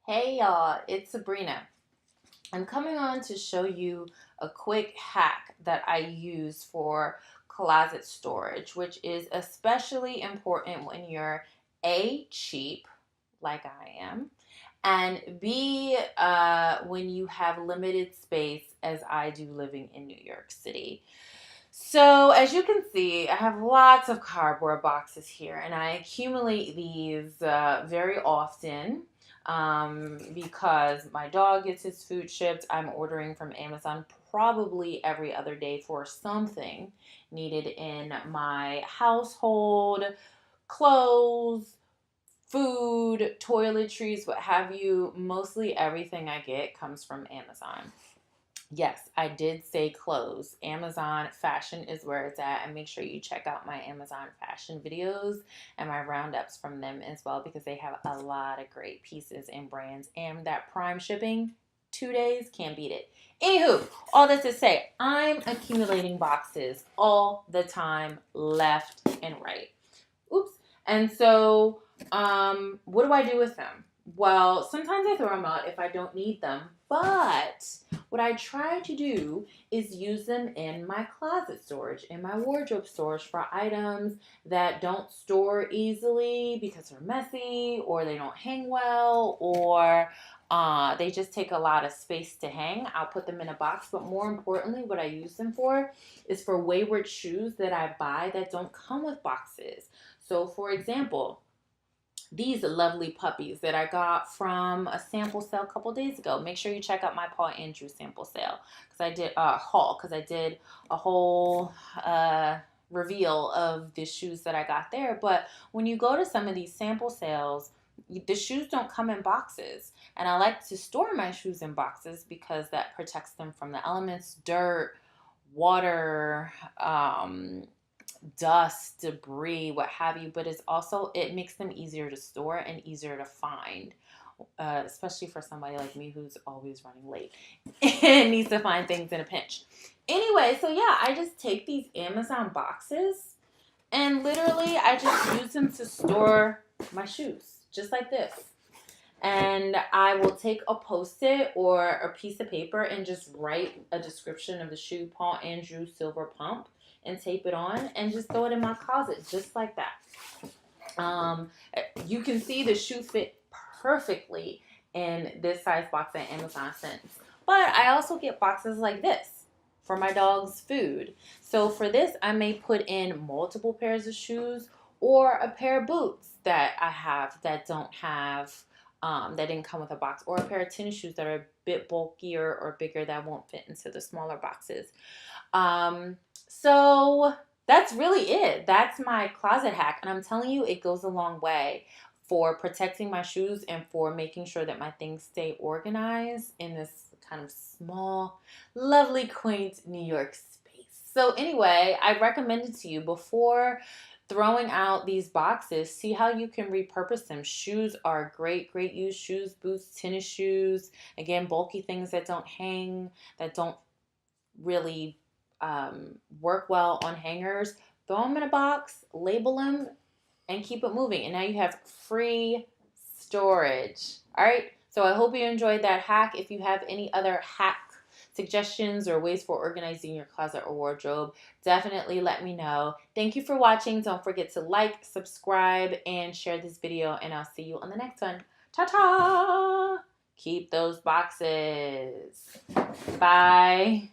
Hey y'all, it's Sabrina. I'm coming on to show you a quick hack that I use for closet storage, which is especially important when you're A, cheap, like I am, and B, when you have limited space, as I do living in New York City. So, as you can see, I have lots of cardboard boxes here, and I accumulate these very often because my dog gets his food shipped. I'm ordering from Amazon probably every other day for something needed in my household, clothes, food, toiletries, what have you. Mostly everything I get comes from Amazon. Yes, I did say clothes. Amazon fashion is where it's at. And make sure you check out my Amazon fashion videos and my roundups from them as well because they have a lot of great pieces and brands. And that Prime shipping, 2 days, can't beat it. Anywho, all this to say, I'm accumulating boxes all the time, left and right. Oops. And so, what do I do with them? Well, sometimes I throw them out if I don't need them, but what I try to do is use them in my closet storage, in my wardrobe storage for items that don't store easily because they're messy or they don't hang well or they just take a lot of space to hang. I'll put them in a box, but more importantly, what I use them for is for wayward shoes that I buy that don't come with boxes. So, for example, these lovely puppies that I got from a sample sale a couple days ago. Make sure you check out my Paul Andrew sample sale because I did haul because I did a whole reveal of the shoes that I got there. But when you go to some of these sample sales, the shoes don't come in boxes, and I like to store my shoes in boxes because that protects them from the elements, dirt, water, dust, debris, what have you, but it makes them easier to store and easier to find, especially for somebody like me who's always running late and needs to find things in a pinch. Anyway, so yeah, I just take these Amazon boxes and literally I just use them to store my shoes, just like this. And I will take a post-it or a piece of paper and just write a description of the shoe, Paul Andrew Silver Pump, and tape it on and just throw it in my closet just like that. Um, you can see the shoe fit perfectly in this size box that Amazon sends. But I also get boxes like this for my dog's food. So for this, I may put in multiple pairs of shoes or a pair of boots that I have that don't have that didn't come with a box, or a pair of tennis shoes that are a bit bulkier or bigger that won't fit into the smaller boxes. So that's really it. That's my closet hack. And I'm telling you, it goes a long way for protecting my shoes and for making sure that my things stay organized in this kind of small, lovely, quaint New York space. So anyway, I recommend it to you before throwing out these boxes. See how you can repurpose them. Shoes are great use. Shoes, boots, tennis shoes. Again, bulky things that don't hang, that don't really work well on hangers. Throw them in a box, label them, and keep it moving. And now you have free storage. All right. So I hope you enjoyed that hack. If you have any other hack suggestions or ways for organizing your closet or wardrobe, definitely let me know. Thank you for watching. Don't forget to like, subscribe, and share this video. And I'll see you on the next one. Ta-ta! Keep those boxes. Bye.